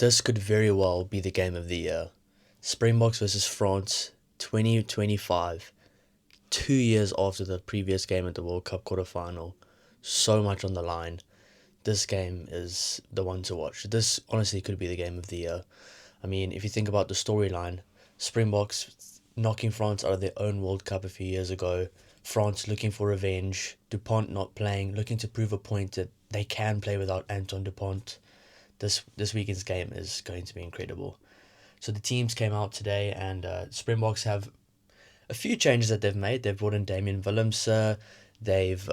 This could very well be the game of the year. Springboks versus France 2025. 2 years after the previous game at the World Cup quarterfinal. So much on the line. This game is the one to watch. This honestly could be the game of the year. I mean, if you think about the storyline, Springboks knocking France out of their own World Cup a few years ago, France looking for revenge, Dupont not playing, looking to prove a point that they can play without Antoine Dupont. This weekend's game is going to be incredible. So the teams came out today, and Springboks have a few changes that they've made. They've brought in Damien Willemse, they've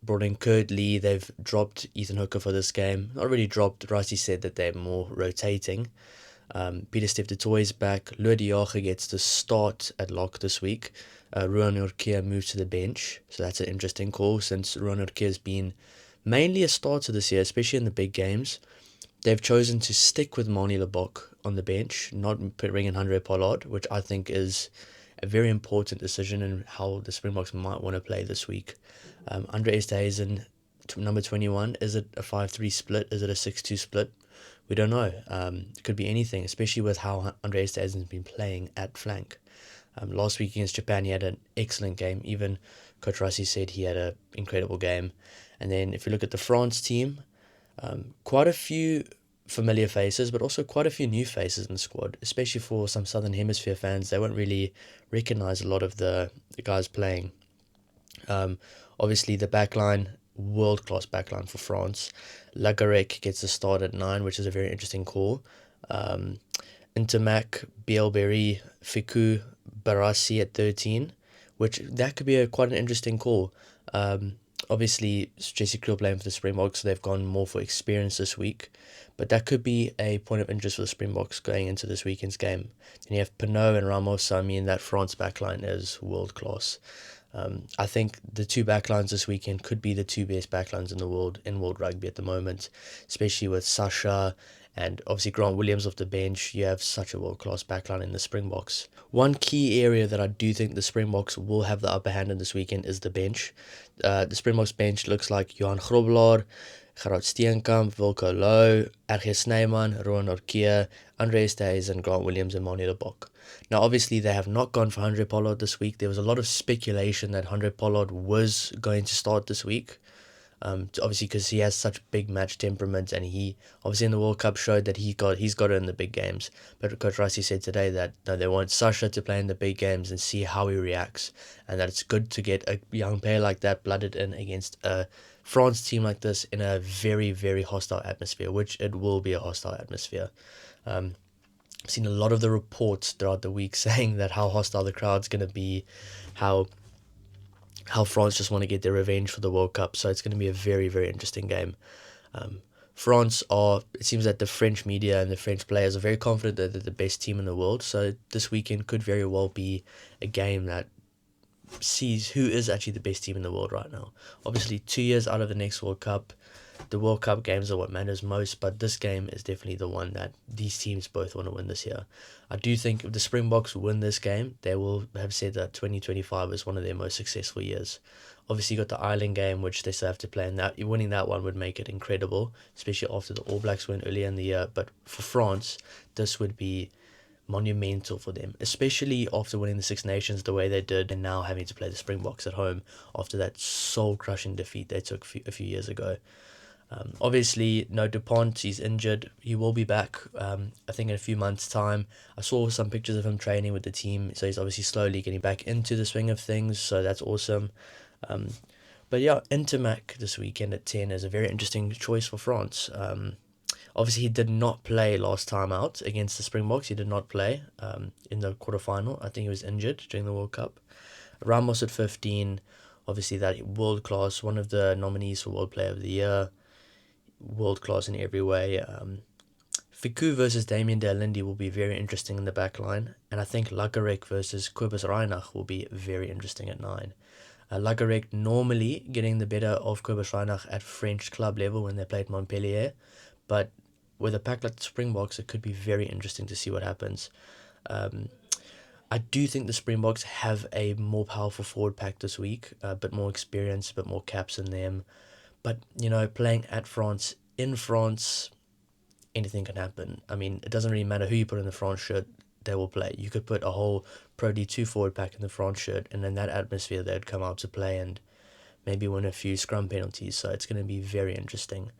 brought in Kurt Lee, they've dropped Ethan Hooker for this game. Not really dropped, Ricey said that they're more rotating. Peter Steph du Toit is back. Lou de Jager gets to start at lock this week. Ruan Urquia moves to the bench, so that's an interesting call since Ruan Urquia has been mainly a starter this year, especially in the big games. They've chosen to stick with Mani Lebok on the bench, not bring in Andre Pollard, which I think is a very important decision in how the Springboks might want to play this week. Andre Esterhuizen, number 21, is it a 5-3 split? Is it a 6-2 split? We don't know. It could be anything, especially with how Andre Esterhuizen has been playing at flank. Last week against Japan, he had an excellent game. Even Coach Rassi said he had an incredible game. And then if you look at the France team, quite a few familiar faces, but also quite a few new faces in the squad, especially for some Southern Hemisphere fans. They won't really recognize a lot of the guys playing. Obviously, the backline, world-class backline for France. Lagarec gets a start at 9, which is a very interesting call. Intermac, Bielberry, Fiku, Barassi at 13, which that could be quite an interesting call. Obviously, Jesse Creel playing for the Springboks, so they've gone more for experience this week. But that could be a point of interest for the Springboks going into this weekend's game. Then you have Pinot and Ramos, so I mean that France backline is world-class. I think the two backlines this weekend could be the two best backlines in the world, in world rugby at the moment, especially with Sasha and obviously Grant Williams off the bench. You have such a world-class backline in the Springboks. One key area that I do think the Springboks will have the upper hand in this weekend is the bench. The Springboks bench looks like Johan Grobelaar, Gerard Steenkamp, Wilco Louw, RG Snyman, Rowan Orkia, Andre Esterhuizen, Grant Williams, and Mani Lebok. Now, obviously, they have not gone for Andre Pollard this week. There was a lot of speculation that Andre Pollard was going to start this week. Obviously, because he has such big match temperament, and he obviously in the World Cup showed that he's got it in the big games. But Coach Rassi said today that no, they want Sasha to play in the big games and see how he reacts, and that it's good to get a young player like that blooded in against a France team like this in a very, very hostile atmosphere, which it will be a hostile atmosphere. I've seen a lot of the reports throughout the week saying that how hostile the crowd's going to be, how France just want to get their revenge for the World Cup. So it's going to be a very, very interesting game. France it seems that the French media and the French players are very confident that they're the best team in the world. So this weekend could very well be a game that sees who is actually the best team in the world right now. Obviously, 2 years out of the next World Cup, the World Cup games are what matters most, but this game is definitely the one that these teams both want to win this year. I do think if the Springboks win this game, they will have said that 2025 is one of their most successful years. Obviously, you got the Ireland game, which they still have to play, and that winning that one would make it incredible, especially after the All Blacks win earlier in the year. But for France, this would be monumental for them, especially after winning the Six Nations the way they did, and now having to play the Springboks at home after that soul-crushing defeat they took a few years ago. Obviously, no Dupont, he's injured. He will be back, I think, in a few months' time. I saw some pictures of him training with the team, so he's obviously slowly getting back into the swing of things, so that's awesome. But yeah, Intermac this weekend at 10 is a very interesting choice for France. Obviously, he did not play last time out against the Springboks. He did not play in the quarterfinal. I think he was injured during the World Cup. Ramos at 15, obviously that world-class, one of the nominees for World Player of the Year. World-class in every way. Fiku versus Damien De Allende will be very interesting in the back line. And I think Lagarec versus Kobus Reinach will be very interesting at 9. Lagarec normally getting the better of Kobus Reinach at French club level when they played Montpellier. But with a pack like the Springboks, it could be very interesting to see what happens. I do think the Springboks have a more powerful forward pack this week, a bit more experience, a bit more caps in them. But, playing at France, in France, anything can happen. I mean, it doesn't really matter who you put in the France shirt, they will play. You could put a whole Pro D2 forward pack in the France shirt, and in that atmosphere, they'd come out to play and maybe win a few scrum penalties. So it's going to be very interesting.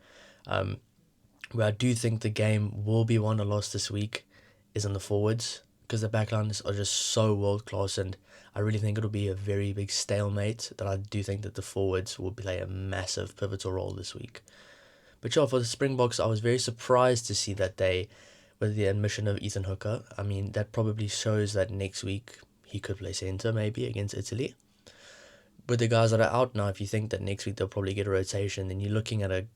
Where I do think the game will be won or lost this week is in the forwards, because the backlines are just so world class, and I really think it'll be a very big stalemate. That I do think that the forwards will play a massive pivotal role this week. But yeah, for the Springboks, I was very surprised to see that with the admission of Ethan Hooker, I mean, that probably shows that next week he could play centre maybe against Italy. With the guys that are out now, if you think that next week they'll probably get a rotation, then you're looking at a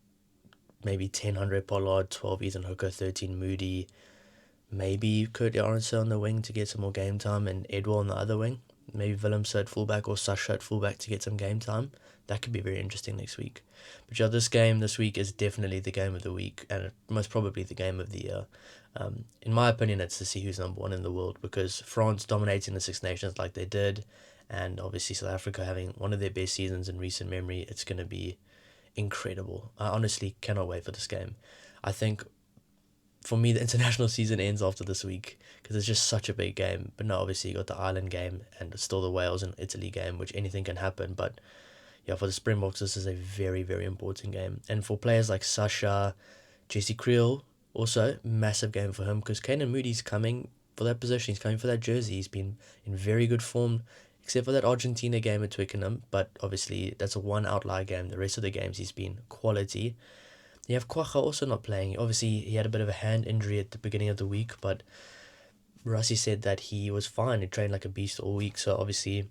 maybe 10 Handré Pollard, 12 Ethan Hooker, 13 Moody, maybe Kurt Arendse on the wing to get some more game time, and Edward on the other wing. Maybe Willemse at fullback or Sasha at fullback to get some game time. That could be very interesting next week. But yeah, this game this week is definitely the game of the week, and most probably the game of the year. In my opinion, it's to see who's number one in the world, because France dominating the Six Nations like they did, and obviously South Africa having one of their best seasons in recent memory, it's going to be incredible. I honestly cannot wait for this game. I think for me the international season ends after this week, because it's just such a big game. But no, obviously you got the Ireland game and still the Wales and Italy game, which anything can happen. But yeah, for the Springboks, this is a very, very important game. And for players like Sasha, Jesse Creel, also massive game for him, because Kane Moody's coming for that position. He's coming for that jersey. He's been in very good form, except for that Argentina game at Twickenham. But obviously that's a one outlier game. The rest of the games he's been quality. You have Kwacha also not playing. Obviously he had a bit of a hand injury at the beginning of the week, but Rassi said that he was fine. He trained like a beast all week. So obviously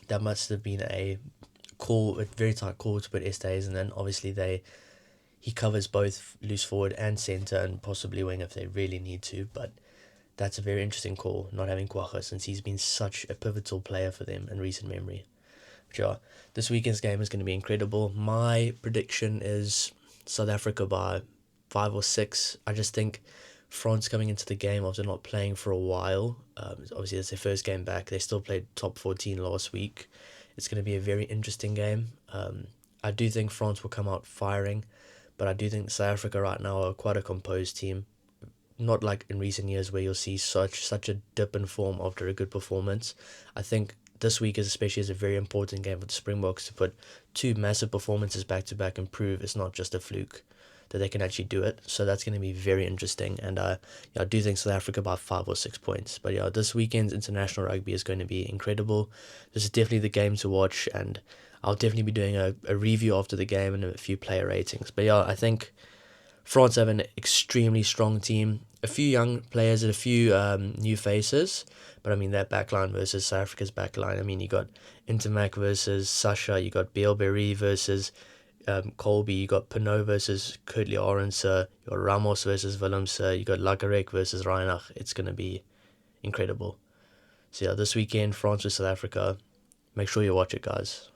that must have been a very tight call to put Estes, and then obviously he covers both loose forward and centre and possibly wing if they really need to. But that's a very interesting call, not having Kwacha, since he's been such a pivotal player for them in recent memory. But yeah, this weekend's game is going to be incredible. My prediction is South Africa by 5 or 6. I just think France coming into the game after not playing for a while, obviously it's their first game back. They still played top 14 last week. It's going to be a very interesting game. I do think France will come out firing, but I do think South Africa right now are quite a composed team. Not like in recent years where you'll see such a dip in form after a good performance. I think this week is a very important game for the Springboks to put two massive performances back to back and prove it's not just a fluke, that they can actually do it. So that's going to be very interesting. And I do think South Africa by 5 or 6 points. But yeah, this weekend's international rugby is going to be incredible. This is definitely the game to watch, and I'll definitely be doing a review after the game and a few player ratings. But yeah, I think France have an extremely strong team. A few young players and a few new faces. But I mean, that backline versus South Africa's backline. I mean, you got Intermac versus Sasha. You got Bielberry versus Colby. You got Pinot versus Kurtley Arendse. You got Ramos versus Willemse. You got Lagarek versus Reinach. It's going to be incredible. So yeah, this weekend, France versus South Africa. Make sure you watch it, guys.